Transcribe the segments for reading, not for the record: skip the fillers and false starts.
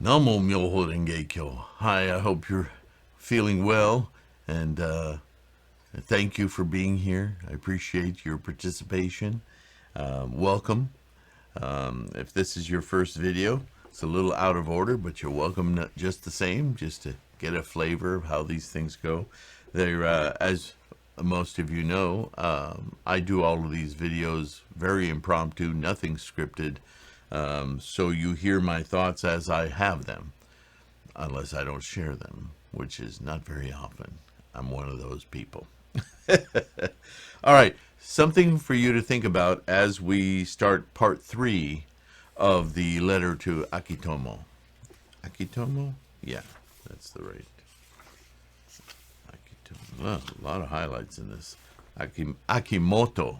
Namo MyoHoRenGeKyo. Hi, I hope you're feeling well, and thank you for being here. I appreciate your participation. Welcome. If this is your first video, it's a little out of order, but you're welcome just the same, just to get a flavor of how these things go. They're, as most of you know, I do all of these videos very impromptu, nothing scripted. So you hear my thoughts as I have them, unless I don't share them, which is not very often. I'm one of those people. All right, something for you to think about as we start part 3 of the letter to Akitomo. Akitomo? Yeah, that's the right. Akitomo. Well, a lot of highlights in this. Akimoto.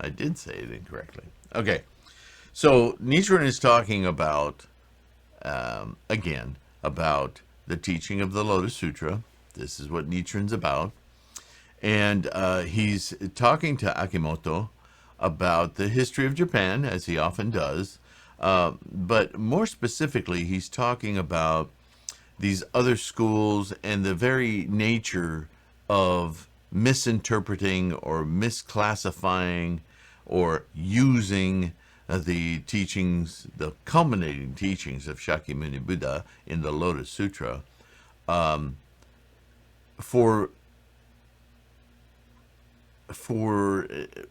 I did say it incorrectly. Okay. So Nichiren is talking about, again, about the teaching of the Lotus Sutra. This is what Nichiren's about. And he's talking to Akimoto about the history of Japan, as he often does. But more specifically, he's talking about these other schools and the very nature of misinterpreting or misclassifying or using the teachings, the culminating teachings of Shakyamuni Buddha in the Lotus Sutra, for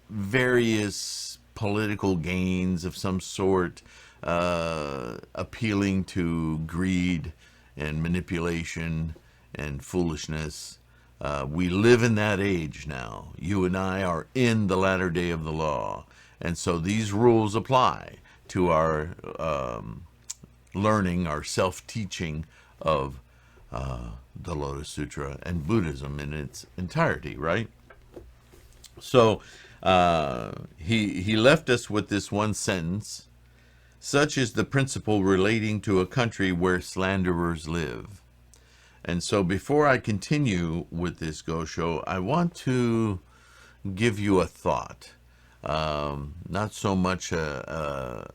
various political gains of some sort, appealing to greed and manipulation and foolishness. We live in that age now. You and I are in the latter day of the law. And so these rules apply to our learning, our self-teaching of the Lotus Sutra and Buddhism in its entirety, right? So he left us with this one sentence: such is the principle relating to a country where slanderers live. And so before I continue with this Gosho, I want to give you a thought. Not so much a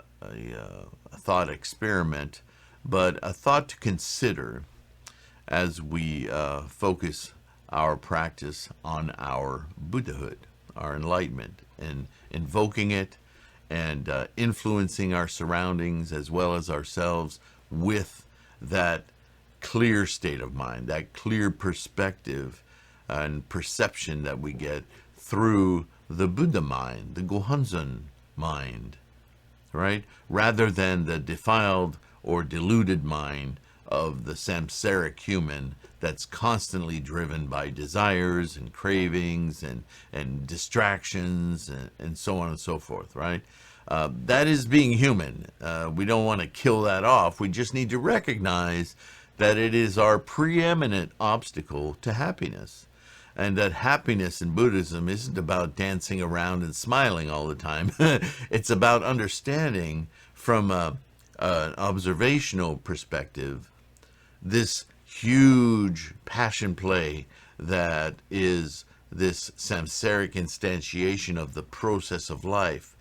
thought experiment, but a thought to consider as we focus our practice on our Buddhahood, our enlightenment, and invoking it and influencing our surroundings as well as ourselves with that clear state of mind, that clear perspective and perception that we get through the Buddha mind, the Gohonzon mind, right? Rather than the defiled or deluded mind of the samsaric human that's constantly driven by desires and cravings and distractions and so on and so forth, right? That is being human. We don't want to kill that off. We just need to recognize that it is our preeminent obstacle to happiness. And that happiness in Buddhism isn't about dancing around and smiling all the time. It's about understanding from an observational perspective this huge passion play that is this samsaric instantiation of the process of life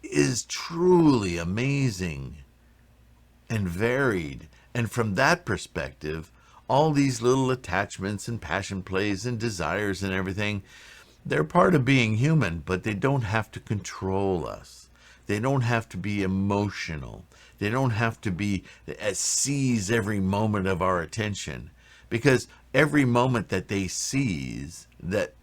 is truly amazing and varied. And from that perspective, all these little attachments and passion plays and desires and everything, they're part of being human, but they don't have to control us. They don't have to be emotional. They don't have to be seize every moment of our attention, because every moment that they seize, that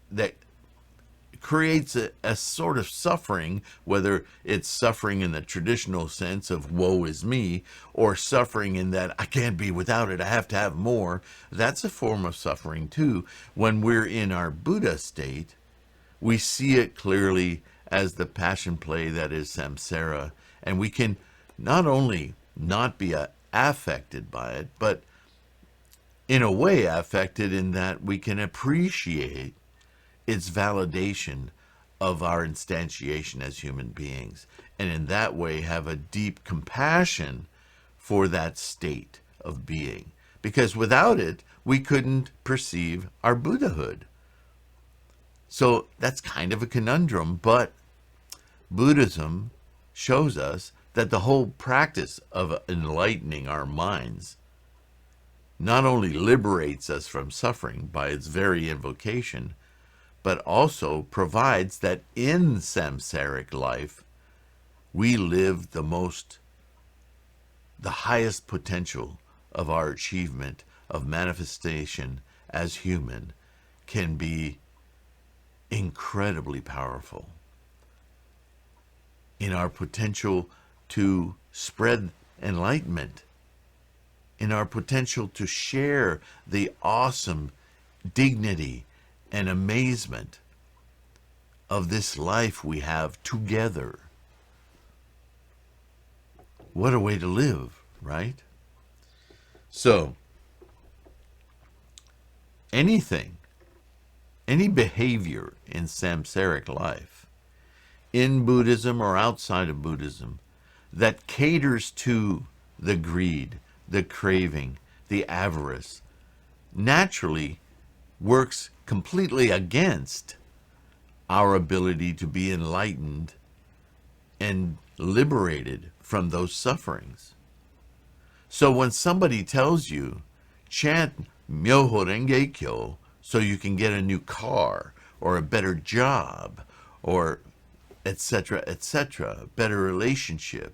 creates a sort of suffering, whether it's suffering in the traditional sense of woe is me, or suffering in that I can't be without it, I have to have more. That's a form of suffering too. When we're in our Buddha state, we see it clearly as the passion play that is samsara, and we can not only not be affected by it, but in a way affected in that we can appreciate its validation of our instantiation as human beings, and in that way have a deep compassion for that state of being, because without it we couldn't perceive our Buddhahood. So that's kind of a conundrum, but Buddhism shows us that the whole practice of enlightening our minds not only liberates us from suffering by its very invocation, but also provides that in samsaric life, we live the highest potential of our achievement of manifestation as human can be incredibly powerful. In our potential to spread enlightenment, in our potential to share the awesome dignity and amazement of this life we have together. What a way to live, right? So, any behavior in samsaric life, in Buddhism or outside of Buddhism, that caters to the greed, the craving, the avarice, naturally works completely against our ability to be enlightened and liberated from those sufferings. So when somebody tells you, chant MyoHoRenGeKyo so you can get a new car or a better job or etc., better relationship,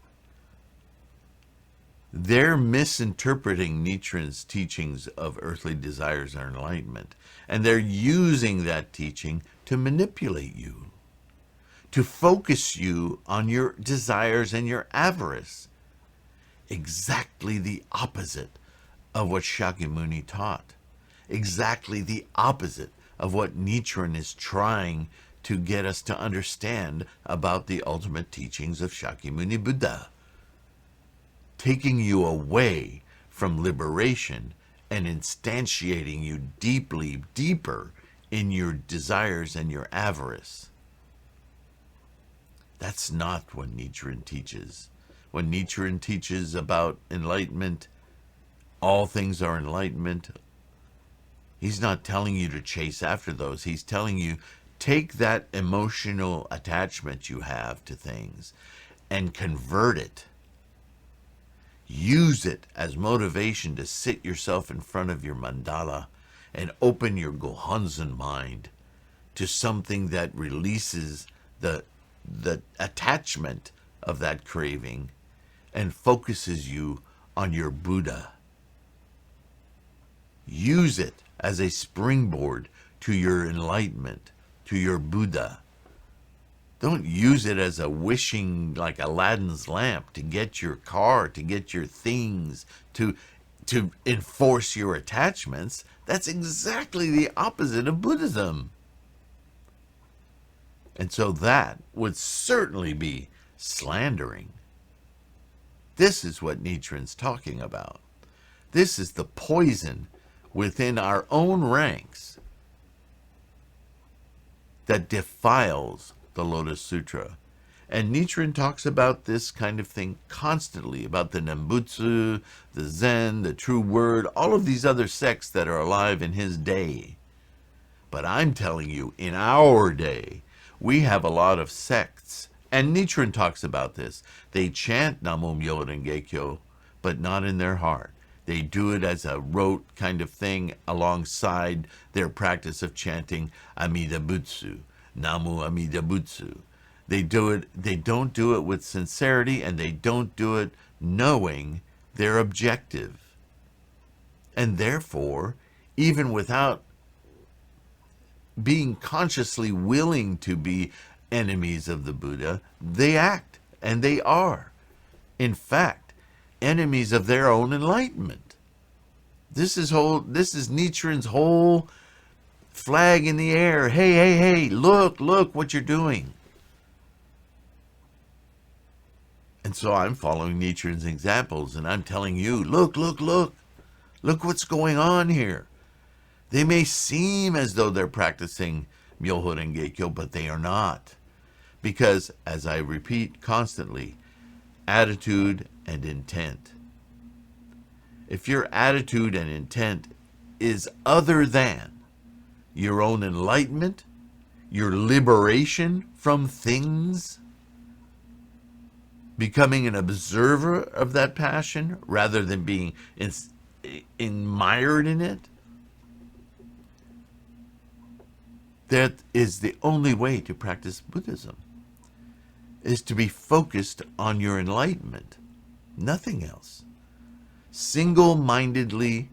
they're misinterpreting Nichiren's teachings of earthly desires or enlightenment, and they're using that teaching to manipulate you, to focus you on your desires and your avarice. Exactly the opposite of what Shakyamuni taught. Exactly the opposite of what Nichiren is trying to get us to understand about the ultimate teachings of Shakyamuni Buddha. Taking you away from liberation and instantiating you deeper in your desires and your avarice. That's not what Nichiren teaches. When Nichiren teaches about enlightenment, all things are enlightenment, he's not telling you to chase after those. He's telling you, take that emotional attachment you have to things and convert it. Use it as motivation to sit yourself in front of your mandala and open your Gohonzon mind to something that releases the attachment of that craving and focuses you on your Buddha. Use it as a springboard to your enlightenment, to your Buddha. Don't use it as a wishing, like Alladin's lamp, to get your car, to get your things, to enforce your attachments. That's exactly the opposite of Buddhism. And so that would certainly be slandering. This is what Nichiren's talking about. This is the poison within our own ranks that defiles the Lotus Sutra. And Nichiren talks about this kind of thing constantly, about the Nembutsu, the Zen, the True Word, all of these other sects that are alive in his day. But I'm telling you, in our day, we have a lot of sects. And Nichiren talks about this. They chant Namo MyoHoRenGeKyo, but not in their heart. They do it as a rote kind of thing alongside their practice of chanting Amida Butsu, Namu Amida Butsu. They don't do it with sincerity, and they don't do it knowing their objective. And therefore, even without being consciously willing to be enemies of the Buddha, they act, and they are, in fact, enemies of their own enlightenment. This is Nichiren's whole flag in the air. Hey, look what you're doing. And so I'm following Nichiren's examples, and I'm telling you, look what's going on here. They may seem as though they're practicing MyoHoRenGeKyo, but they are not. Because, as I repeat constantly, attitude and intent. If your attitude and intent is other than your own enlightenment, your liberation from things, becoming an observer of that passion rather than being mired in it, that is the only way to practice Buddhism, is to be focused on your enlightenment, nothing else. Single-mindedly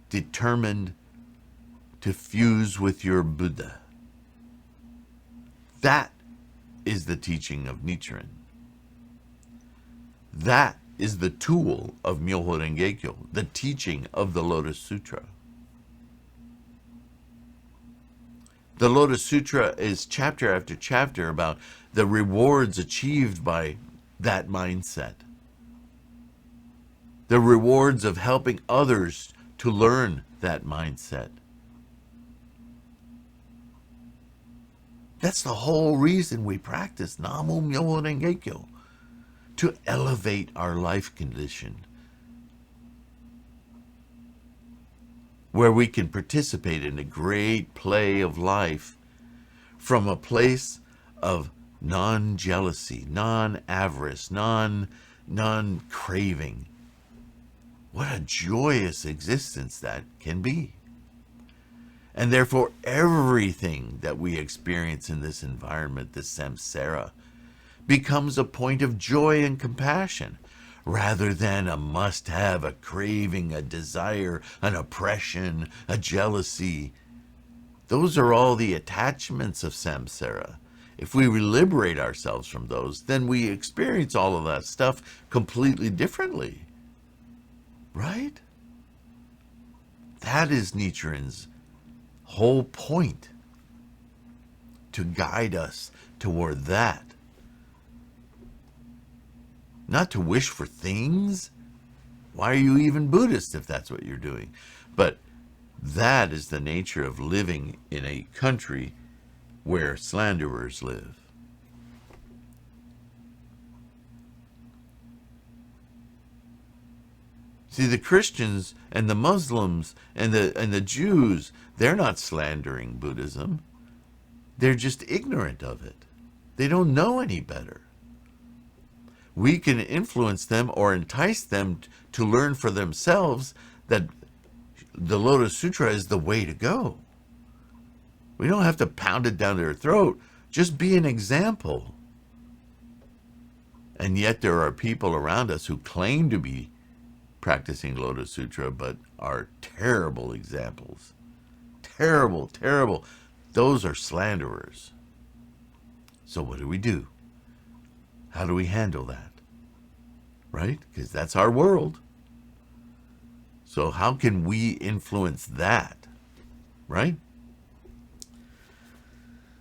determined to fuse with your Buddha. That is the teaching of Nichiren. That is the tool of MyoHoRenGeKyo, the teaching of the Lotus Sutra. The Lotus Sutra is chapter after chapter about the rewards achieved by that mindset. The rewards of helping others to learn that mindset. That's the whole reason we practice Namu MyoHoRenGeKyo, to elevate our life condition, where we can participate in the great play of life from a place of non-jealousy, non-avarice, non-craving. What a joyous existence that can be. And therefore, everything that we experience in this environment, this samsara, becomes a point of joy and compassion, rather than a must-have, a craving, a desire, an oppression, a jealousy. Those are all the attachments of samsara. If we liberate ourselves from those, then we experience all of that stuff completely differently. Right? That is Nichiren's whole point, to guide us toward that. Not to wish for things. Why are you even Buddhist if that's what you're doing? But that is the nature of living in a country where slanderers live. See, the Christians and the Muslims and the Jews, they're not slandering Buddhism. They're just ignorant of it. They don't know any better. We can influence them or entice them to learn for themselves that the Lotus Sutra is the way to go. We don't have to pound it down their throat. Just be an example. And yet there are people around us who claim to be practicing Lotus Sutra, but are terrible examples. Terrible, terrible. Those are slanderers. So what do? How do we handle that? Right? Because that's our world. So how can we influence that? Right?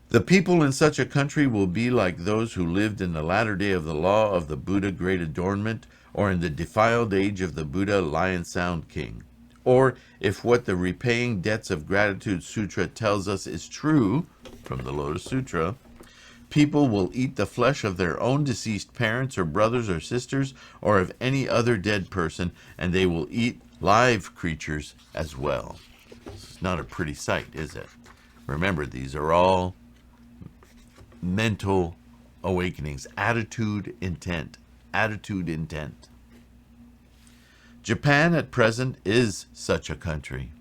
The people in such a country will be like those who lived in the latter day of the law of the Buddha Great Adornment, or in the defiled age of the Buddha Lion Sound King. Or if what the Repaying Debts of Gratitude Sutra tells us is true, from the Lotus Sutra, people will eat the flesh of their own deceased parents or brothers or sisters or of any other dead person, and they will eat live creatures as well. It's not a pretty sight, is it? Remember, these are all mental awakenings. Attitude, intent. Attitude, intent. Japan at present is such a country.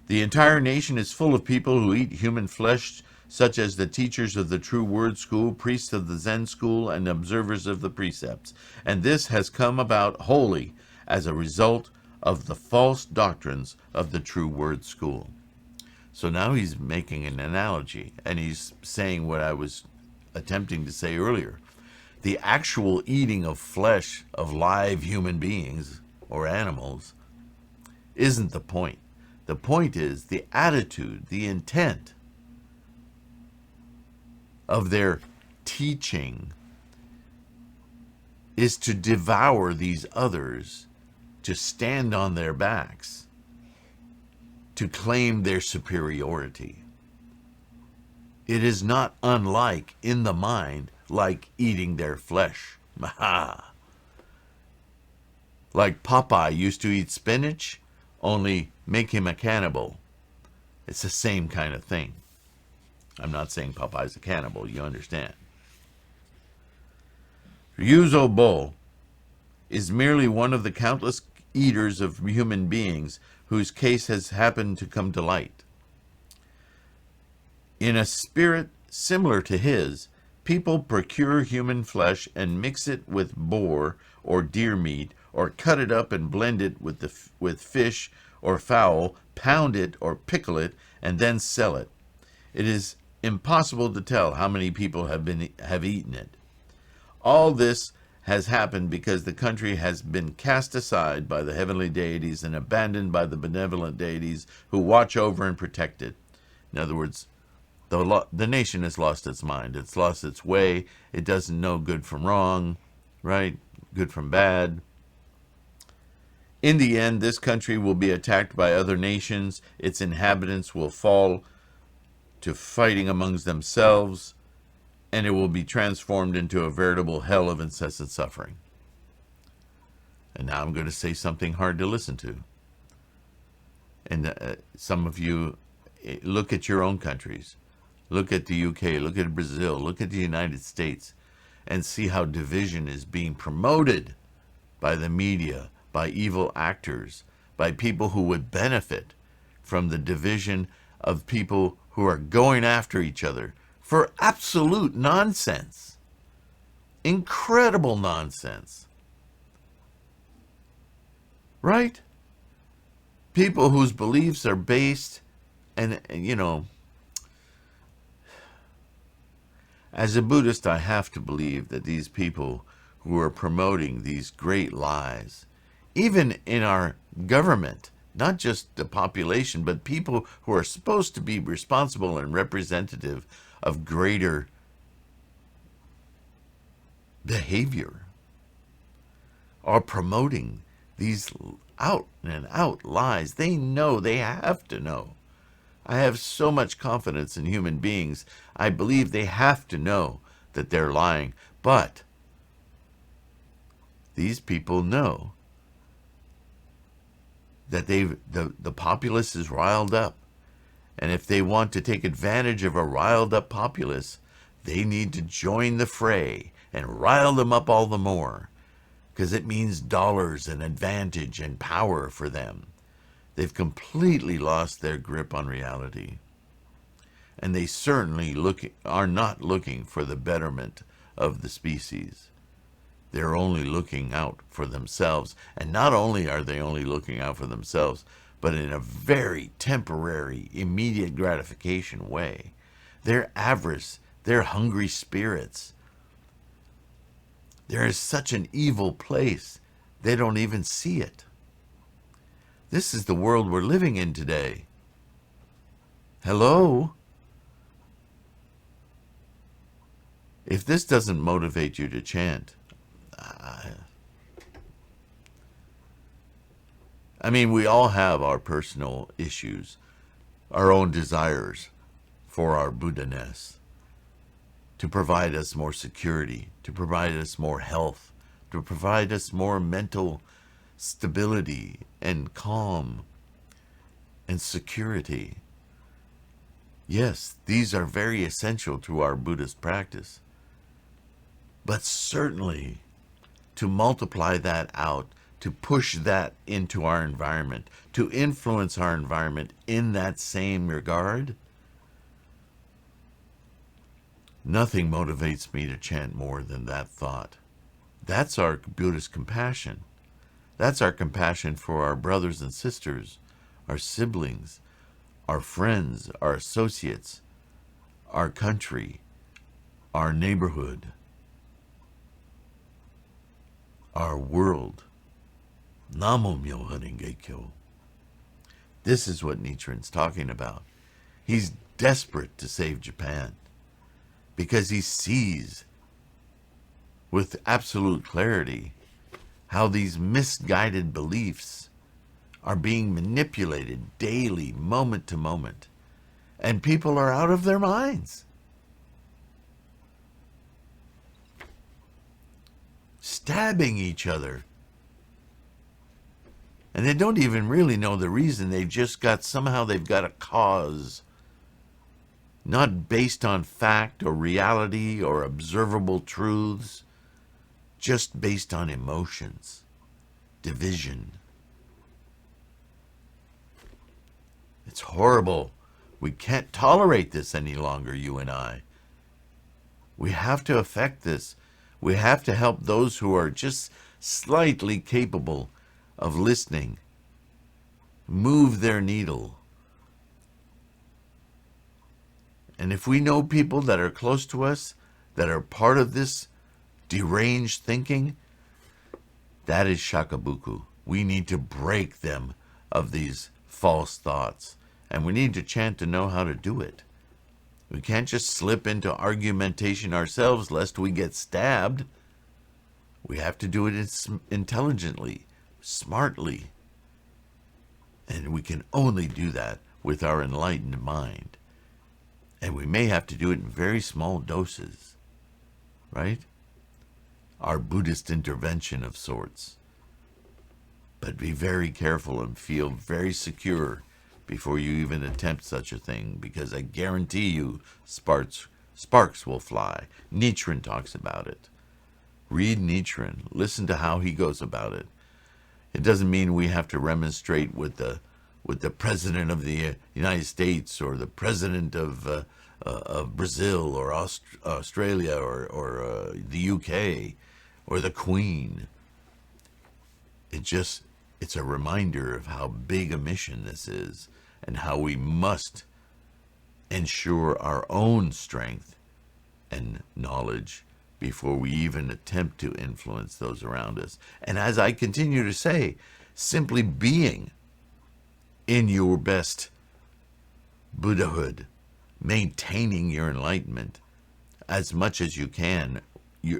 The entire nation is full of people who eat human flesh, such as the teachers of the True Word School, priests of the Zen School, and observers of the precepts. And this has come about wholly as a result of the false doctrines of the True Word School. So now he's making an analogy, and he's saying what I was attempting to say earlier. The actual eating of flesh of live human beings or animals isn't the point. The point is the attitude, the intent of their teaching is to devour these others, to stand on their backs, to claim their superiority. It is not unlike in the mind, like eating their flesh. Like Popeye used to eat spinach, only make him a cannibal. It's the same kind of thing. I'm not saying Popeye's a cannibal, you understand. Ryuzo is merely one of the countless eaters of human beings whose case has happened to come to light. In a spirit similar to his, people procure human flesh and mix it with boar or deer meat, or cut it up and blend it with fish or fowl, pound it or pickle it, and then sell it. It is impossible to tell how many people have eaten it. All this has happened because the country has been cast aside by the heavenly deities and abandoned by the benevolent deities who watch over and protect it. In other words, the nation has lost its mind. It's lost its way. It doesn't know good from wrong, right? Good from bad. In the end, this country will be attacked by other nations. Its inhabitants will fall to fighting amongst themselves, and it will be transformed into a veritable hell of incessant suffering. And now I'm going to say something hard to listen to. And some of you, look at your own countries. Look at the UK, look at Brazil, look at the United States, and see how division is being promoted by the media, by evil actors, by people who would benefit from the division of people who are going after each other for absolute nonsense. Incredible nonsense. Right? People whose beliefs are based, and you know, as a Buddhist, I have to believe that these people who are promoting these great lies, even in our government, not just the population, but people who are supposed to be responsible and representative of greater behavior, are promoting these out and out lies. They know, they have to know. I have so much confidence in human beings. I believe they have to know that they're lying. But these people know that the populace is riled up. And if they want to take advantage of a riled up populace, they need to join the fray and rile them up all the more, because it means dollars and advantage and power for them. They've completely lost their grip on reality. And they certainly are not looking for the betterment of the species. They're only looking out for themselves. And not only are they only looking out for themselves, but in a very temporary, immediate gratification way. They're avarice. They're hungry spirits. There is such an evil place, they don't even see it. This is the world we're living in today. Hello? If this doesn't motivate you to chant, I mean, we all have our personal issues, our own desires for our Buddha-ness, to provide us more security, to provide us more health, to provide us more mental stability and calm and security. Yes, these are very essential to our Buddhist practice. But certainly to multiply that out, to push that into our environment, to influence our environment in that same regard, nothing motivates me to chant more than that thought. That's our Buddhist compassion. That's our compassion for our brothers and sisters, our siblings, our friends, our associates, our country, our neighborhood, our world. MyoHoRenGeKyo. This is what Nichiren's talking about. He's desperate to save Japan because he sees with absolute clarity how these misguided beliefs are being manipulated daily, moment to moment, and people are out of their minds, stabbing each other, and they don't even really know the reason. They've just got, somehow they've got a cause, not based on fact or reality or observable truths, just based on emotions, division. It's horrible. We can't tolerate this any longer, you and I. We have to affect this. We have to help those who are just slightly capable of listening move their needle. And if we know people that are close to us that are part of this deranged thinking, that is shakabuku. We need to break them of these false thoughts. And we need to chant to know how to do it. We can't just slip into argumentation ourselves lest we get stabbed. We have to do it intelligently, smartly. And we can only do that with our enlightened mind. And we may have to do it in very small doses, right? Our Buddhist intervention of sorts. But be very careful and feel very secure before you even attempt such a thing, because I guarantee you sparks will fly. Nichiren talks about it. Read Nichiren. Listen to how he goes about it. It doesn't mean we have to remonstrate with the president of the United States or the president of Brazil or Australia or the UK or the Queen. It's a reminder of how big a mission this is and how we must ensure our own strength and knowledge before we even attempt to influence those around us. And as I continue to say, simply being in your best Buddhahood, maintaining your enlightenment as much as you can,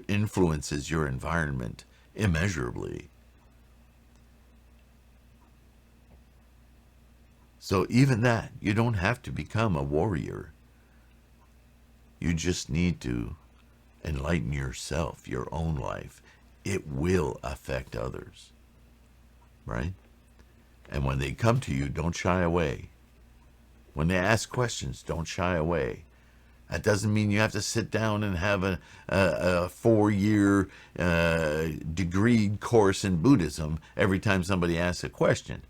influences your environment immeasurably. So even that, you don't have to become a warrior. You just need to enlighten yourself, your own life. It will affect others, right? And when they come to you, don't shy away. When they ask questions, don't shy away. That doesn't mean you have to sit down and have a 4-year degree course in Buddhism every time somebody asks a question.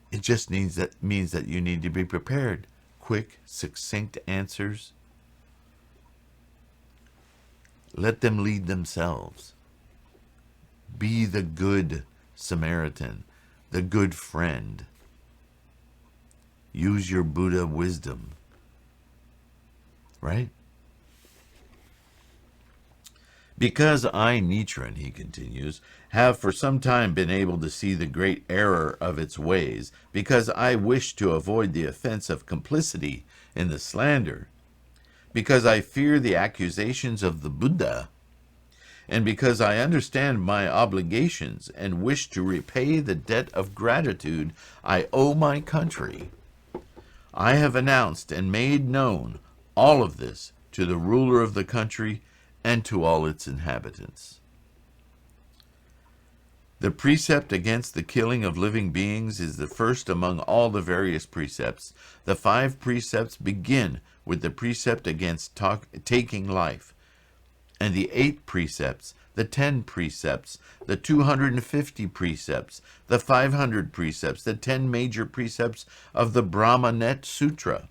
It just means that you need to be prepared. Quick, succinct answers. Let them lead themselves. Be the good Samaritan, the good friend. Use your Buddha wisdom. Right? Because I, Nichiren, he continues, have for some time been able to see the great error of its ways, because I wish to avoid the offense of complicity in the slander, because I fear the accusations of the Buddha, and because I understand my obligations and wish to repay the debt of gratitude I owe my country, I have announced and made known all of this to the ruler of the country and to all its inhabitants. The precept against the killing of living beings is the first among all the various precepts. The 5 precepts begin with the precept against taking life, and the 8 precepts, the 10 precepts, the 250 precepts, the 500 precepts, the 10 major precepts of the Brahmanet Sutra,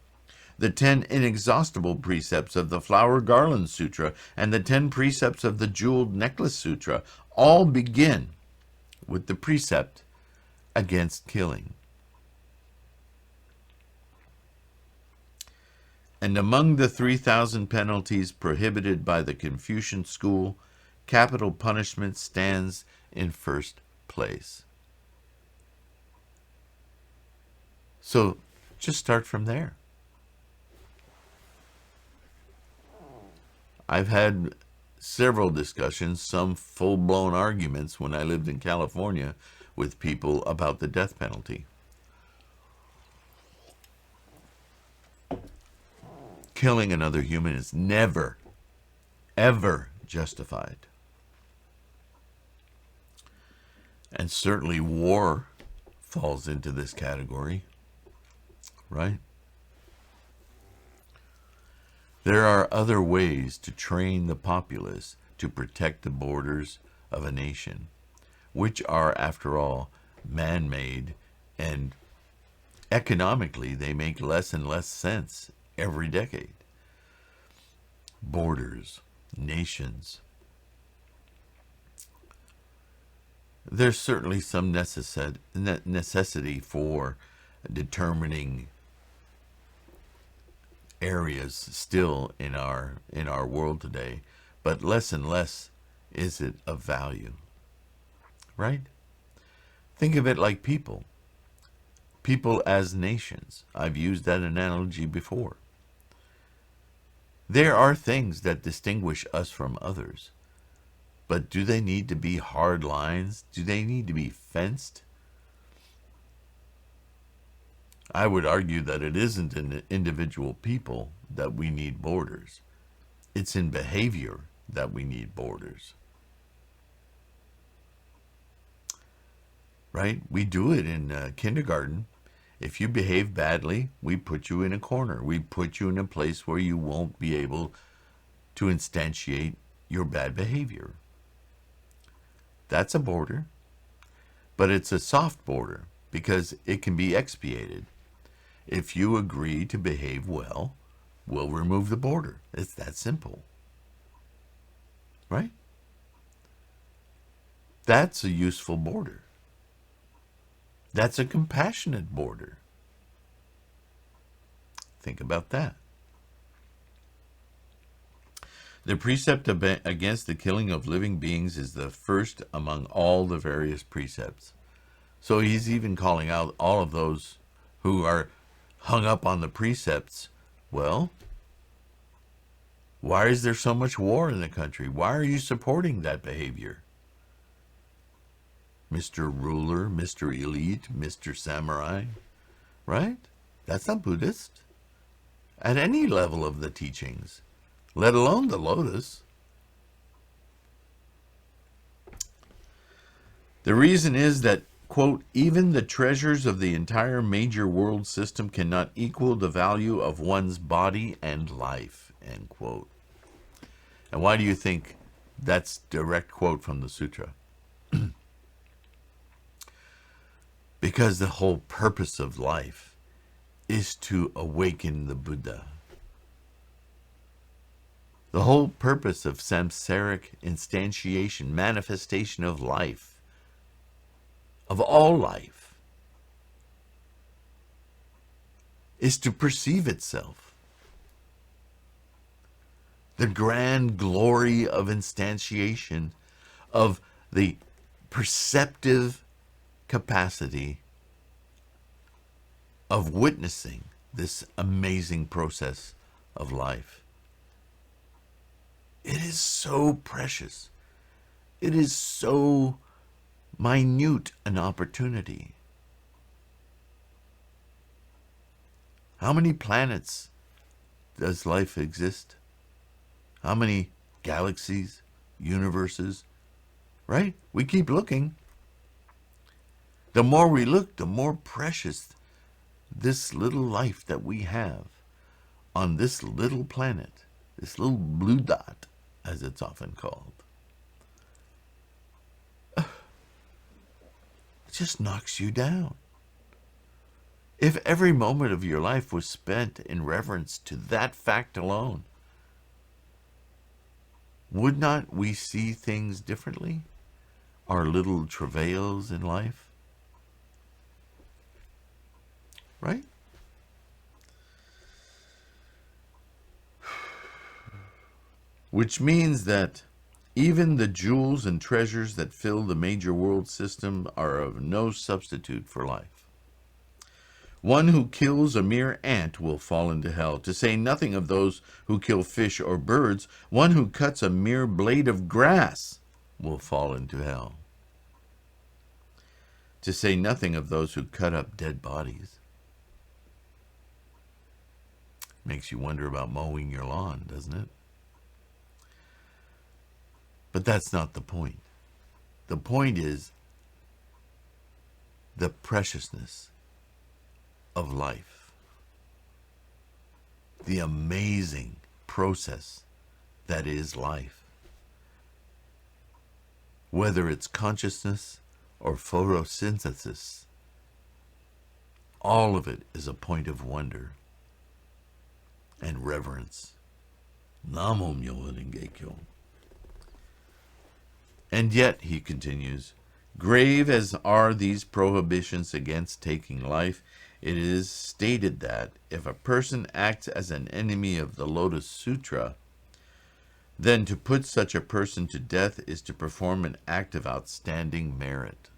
the 10 inexhaustible precepts of the Flower Garland Sutra, and the 10 precepts of the Jeweled Necklace Sutra, all begin with the precept against killing. And among the 3,000 penalties prohibited by the Confucian school, capital punishment stands in first place. So just start from there. I've had several discussions, some full-blown arguments when I lived in California with people about the death penalty. Killing another human is never, ever justified. And certainly war falls into this category, right? There are other ways to train the populace to protect the borders of a nation, which are, after all, man-made, and economically they make less and less sense every decade. Borders, nations. There's certainly some necessity for determining areas still in our world today, but less and less is it of value, right? Think of it like people as nations. I've used that analogy before. There are things that distinguish us from others, but do they need to be hard lines? Do they need to be fenced? I would argue that it isn't in individual people that we need borders. It's in behavior that we need borders. Right? We do it in kindergarten. If you behave badly, we put you in a corner. We put you in a place where you won't be able to instantiate your bad behavior. That's a border, but it's a soft border because it can be expiated. If you agree to behave well, we'll remove the border. It's that simple. Right? That's a useful border. That's a compassionate border. Think about that. The precept against the killing of living beings is the first among all the various precepts. So he's even calling out all of those who are hung up on the precepts. Well, why is there so much war in the country? Why are you supporting that behavior? Mr. Ruler, Mr. Elite, Mr. Samurai, right? That's not Buddhist. At any level of the teachings, let alone the Lotus. The reason is that, quote, even the treasures of the entire major world system cannot equal the value of one's body and life, end quote. And why do you think that's direct quote from the sutra? Because the whole purpose of life is to awaken the Buddha. The whole purpose of samsaric instantiation, manifestation of life, of all life, is to perceive itself. The grand glory of instantiation, of the perceptive capacity of witnessing this amazing process of life. It is so precious. It is so minute an opportunity. How many planets does life exist? How many galaxies, universes, right? We keep looking. The more we look, the more precious this little life that we have on this little planet, this little blue dot, as it's often called. It just knocks you down. If every moment of your life was spent in reverence to that fact alone, would not we see things differently? Our little travails in life? Right? Which means that even the jewels and treasures that fill the major world system are of no substitute for life. One who kills a mere ant will fall into hell, to say nothing of those who kill fish or birds. One who cuts a mere blade of grass will fall into hell, to say nothing of those who cut up dead bodies. Makes you wonder about mowing your lawn, doesn't it? But that's not the point. The point is the preciousness of life. The amazing process that is life. whether it's consciousness or photosynthesis. All of it is a point of wonder and reverence. Namo MyoHoRenGeKyo. And yet, he continues, grave as are these prohibitions against taking life, it is stated that if a person acts as an enemy of the Lotus Sutra, then to put such a person to death is to perform an act of outstanding merit.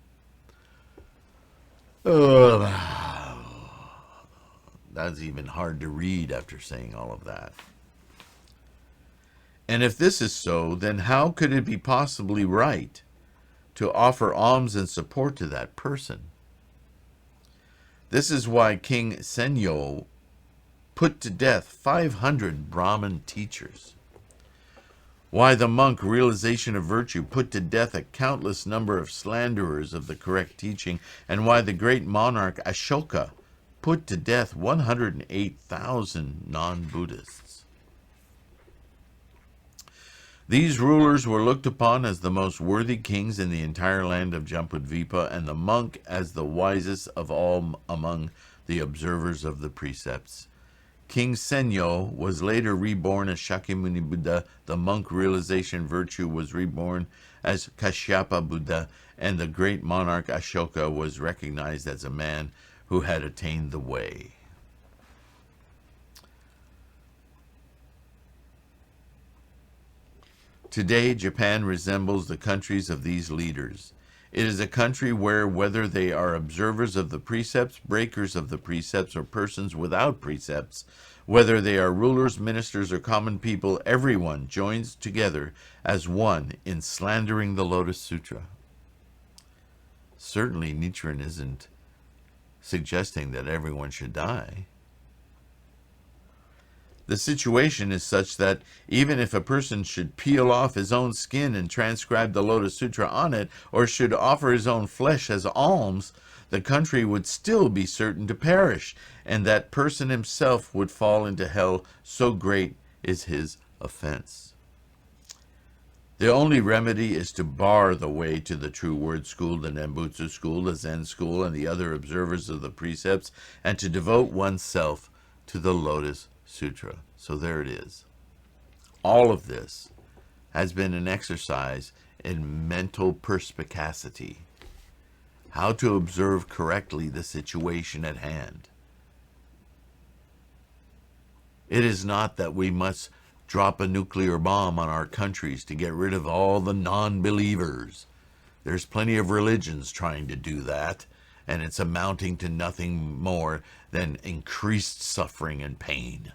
That's even hard to read after saying all of that. And if this is so, then how could it be possibly right to offer alms and support to that person? This is why King Senyo put to death 500 Brahmin teachers. Why the monk Realization of Virtue put to death a countless number of slanderers of the correct teaching, and why the great monarch Ashoka put to death 108,000 non-Buddhists. These rulers were looked upon as the most worthy kings in the entire land of Jambudvipa, and the monk as the wisest of all among the observers of the precepts. King Senyo was later reborn as Shakyamuni Buddha, the monk Realization Virtue was reborn as Kashyapa Buddha, and the great monarch Ashoka was recognized as a man who had attained the way. Today, Japan resembles the countries of these leaders. It is a country where, whether they are observers of the precepts, breakers of the precepts, or persons without precepts, whether they are rulers, ministers, or common people, everyone joins together as one in slandering the Lotus Sutra. Certainly, Nichiren isn't suggesting that everyone should die. The situation is such that even if a person should peel off his own skin and transcribe the Lotus Sutra on it, or should offer his own flesh as alms, the country would still be certain to perish, and that person himself would fall into hell, so great is his offense. The only remedy is to bar the way to the true word school, the Nembutsu school, the Zen school, and the other observers of the precepts, and to devote oneself to the Lotus Sutra. So there it is. All of this has been an exercise in mental perspicacity, how to observe correctly the situation at hand. It is not that we must drop a nuclear bomb on our countries to get rid of all the non-believers. There's plenty of religions trying to do that, and it's amounting to nothing more than increased suffering and pain.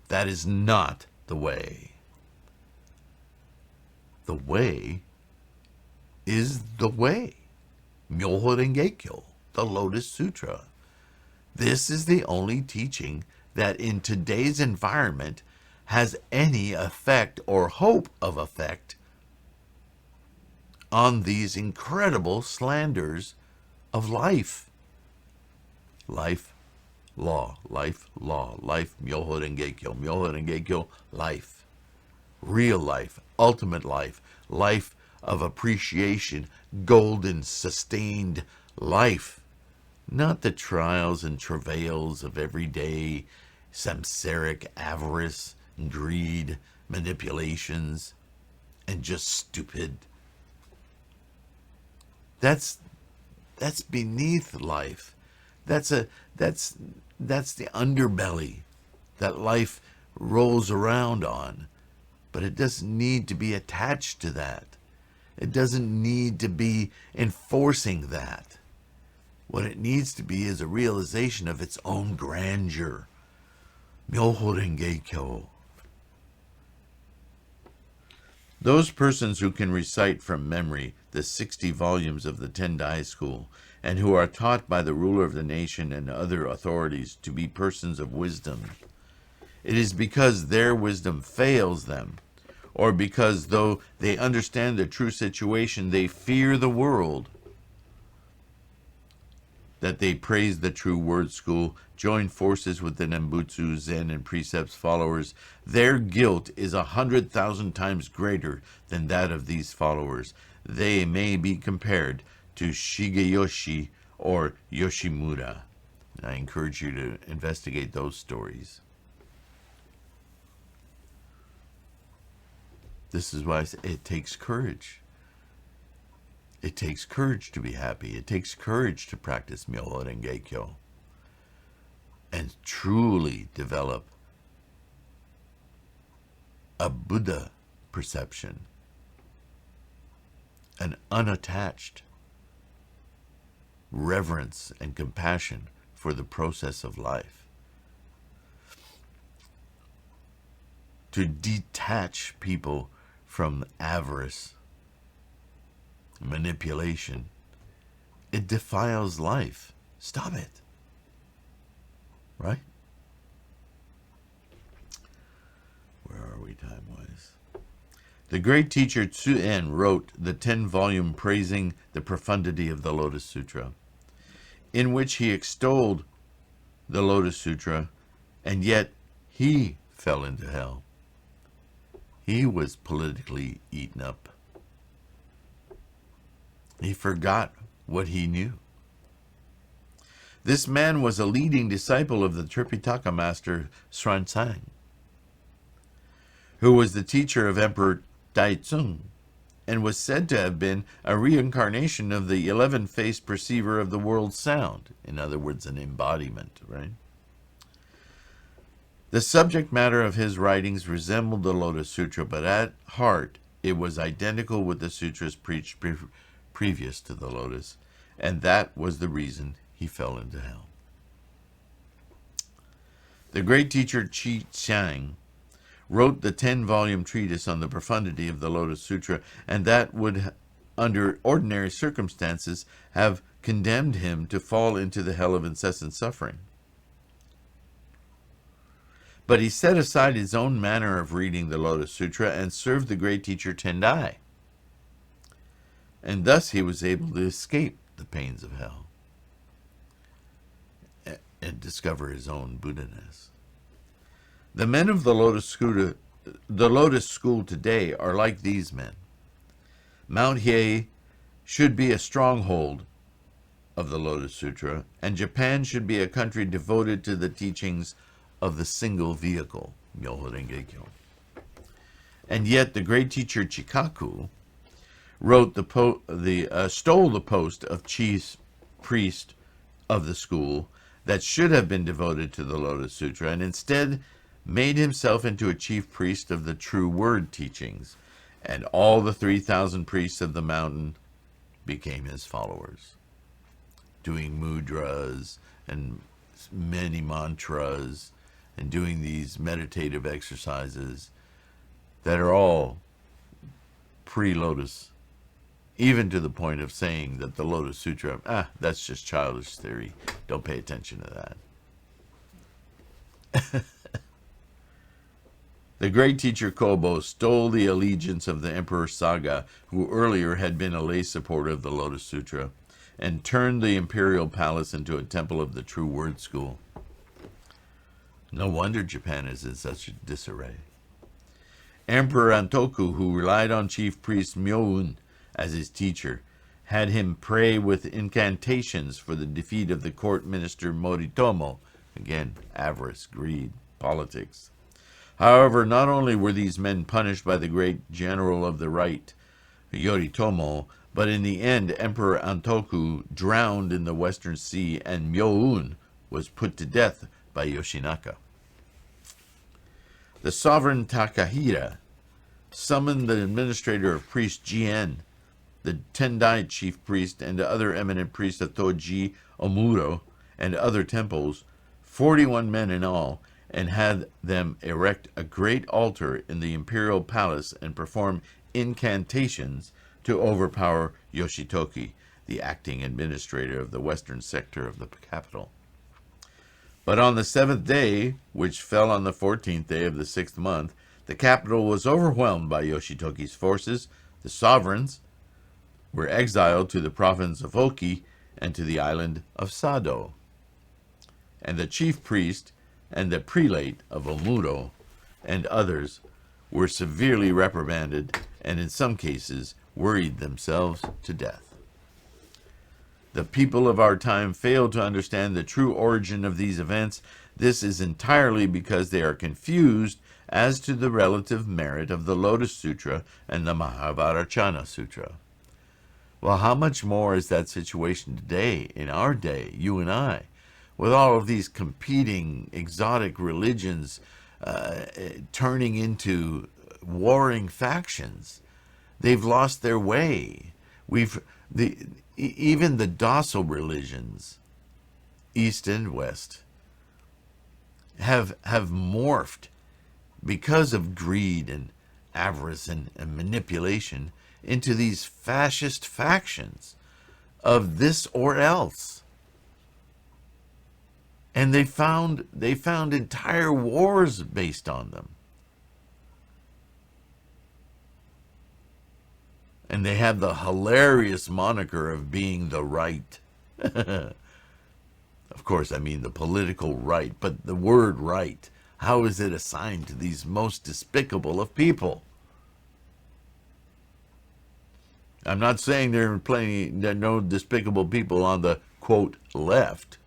That is not the way. The way is the way. MyoHoRenGeKyo, the Lotus Sutra. This is the only teaching that in today's environment has any effect or hope of effect on these incredible slanders of life. Life, law, life, law, life, MyoHoRenGeKyo, MyoHoRenGeKyo, life. Real life, ultimate life, life of appreciation, golden, sustained life. Not the trials and travails of everyday samsaric avarice, greed, manipulations, and just stupid. That's beneath life. That's the underbelly that life rolls around on. But it doesn't need to be attached to that. It doesn't need to be enforcing that. What it needs to be is a realization of its own grandeur. MyoHoRenGeKyo. Those persons who can recite from memory the 60 volumes of the Tendai School, and who are taught by the ruler of the nation and other authorities to be persons of wisdom, it is because their wisdom fails them, or because, though they understand the true situation, they fear the world, that they praise the true word school, join forces with the Nembutsu, Zen, and precepts followers. Their guilt is 100,000 times greater than that of these followers. they may be compared to Shigeyoshi or Yoshimura. And I encourage you to investigate those stories. This is why I say it takes courage. It takes courage to be happy. It takes courage to practice MyoHoRenGeKyo and truly develop a Buddha perception, an unattached reverence and compassion for the process of life. To detach people from avarice, manipulation, it defiles life. Stop it. Right? Where are we time-wise? The great teacher Tzu-en wrote the 10-volume praising the profundity of the Lotus Sutra, in which he extolled the Lotus Sutra, and yet he fell into hell. He was politically eaten up. He forgot what he knew. This man was a leading disciple of the Tripitaka master Xuanzang, who was the teacher of Emperor Taizong, and was said to have been a reincarnation of the 11-faced perceiver of the world's sound. In other words, an embodiment, right? The subject matter of his writings resembled the Lotus Sutra, but at heart it was identical with the sutras preached previous to the Lotus, and that was the reason he fell into hell. The great teacher Chi Xiang wrote the 10-volume treatise on the profundity of the Lotus Sutra, and that would, under ordinary circumstances, have condemned him to fall into the hell of incessant suffering. But he set aside his own manner of reading the Lotus Sutra and served the great teacher Tendai, and thus he was able to escape the pains of hell and discover his own Buddha-ness. The men of the Lotus School today are like these men. Mount Hiei should be a stronghold of the Lotus Sutra, and Japan should be a country devoted to the teachings of the single vehicle, MyoHoRenGeKyo. And yet the great teacher Chikaku wrote stole the post of chief priest of the school that should have been devoted to the Lotus Sutra, and instead made himself into a chief priest of the true word teachings, and all the 3,000 priests of the mountain became his followers, doing mudras and many mantras and doing these meditative exercises that are all pre-Lotus, even to the point of saying that the Lotus Sutra, that's just childish theory. Don't pay attention to that. The great teacher Kobo stole the allegiance of the Emperor Saga, who earlier had been a lay supporter of the Lotus Sutra, and turned the imperial palace into a temple of the true word school. No wonder Japan is in such disarray. Emperor Antoku, who relied on chief priest Myoun as his teacher, had him pray with incantations for the defeat of the court minister Moritomo. Again, avarice, greed, politics. However, not only were these men punished by the great general of the right, Yoritomo, but in the end, Emperor Antoku drowned in the Western Sea, and Myoun was put to death by Yoshinaka. The sovereign Takahira summoned the administrator of priests Jien, the Tendai chief priest, and the other eminent priests of Toji, Omuro, and other temples, 41 men in all, and had them erect a great altar in the imperial palace and perform incantations to overpower Yoshitoki, the acting administrator of the western sector of the capital. But on the 7th day, which fell on the 14th day of the 6th month, the capital was overwhelmed by Yoshitoki's forces. The sovereigns were exiled to the province of Oki and to the island of Sado. And the chief priest and the prelate of Omuro and others were severely reprimanded, and in some cases worried themselves to death. The people of our time fail to understand the true origin of these events. This is entirely because they are confused as to the relative merit of the Lotus Sutra and the Mahavajracana Sutra. Well, how much more is that situation today, in our day, you and I, with all of these competing exotic religions turning into warring factions? They've lost their way. Even the docile religions, East and West, have morphed because of greed and avarice and manipulation into these fascist factions of this or else. And they found entire wars based on them. And they have the hilarious moniker of being the right. Of course, I mean the political right, but the word right, how is it assigned to these most despicable of people? I'm not saying there are no despicable people on the, quote, left,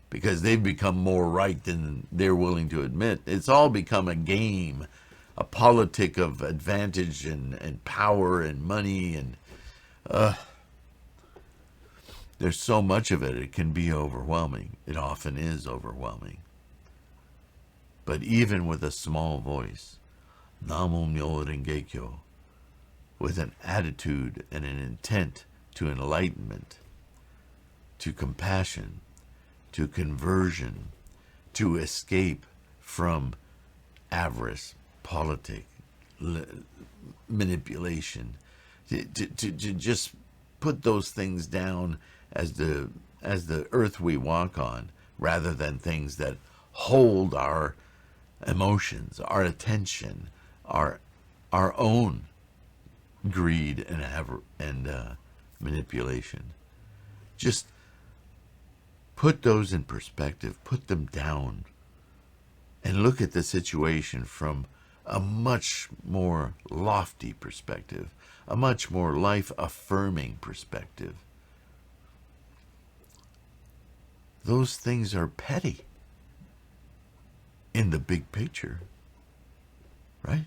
because they've become more right than they're willing to admit. It's all become a game, a politic of advantage and power and money, and there's so much of it, it can be overwhelming. It often is overwhelming. But even with a small voice, MyoHoRenGeKyo, with an attitude and an intent to enlightenment, to compassion, to conversion, to escape from avarice, politic, manipulation, to just put those things down as the earth we walk on, rather than things that hold our emotions, our attention, our own greed and manipulation. Just put those in perspective, put them down, and look at the situation from a much more lofty perspective, a much more life-affirming perspective. Those things are petty in the big picture, right?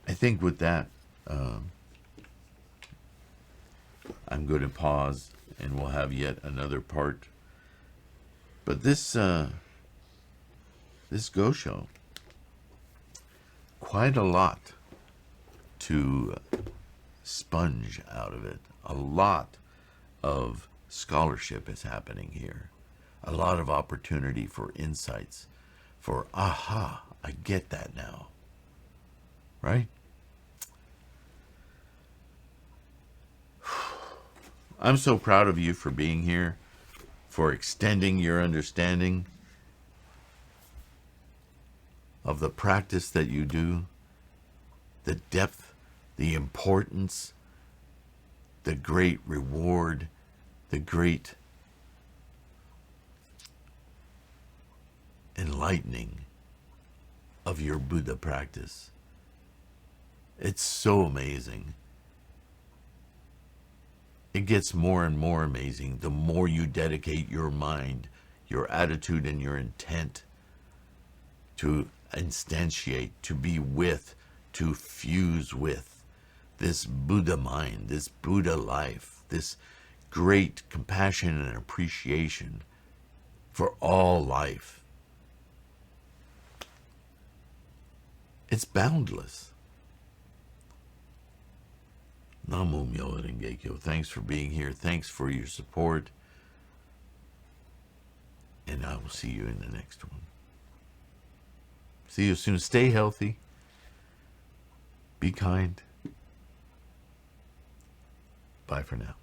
I think with that, I'm going to pause, and we'll have yet another part. But this Gosho, quite a lot to sponge out of it. A lot of scholarship is happening here. A lot of opportunity for insights, for aha, I get that now. Right? I'm so proud of you for being here, for extending your understanding of the practice that you do, the depth, the importance, the great reward, the great enlightening of your Buddha practice. It's so amazing. It gets more and more amazing the more you dedicate your mind, your attitude, and your intent to instantiate, to be with, to fuse with this Buddha mind, this Buddha life, this great compassion and appreciation for all life. It's boundless. Namo MyoHoRenGeKyo. Thanks for being here. Thanks for your support. And I will see you in the next one. See you soon. Stay healthy. Be kind. Bye for now.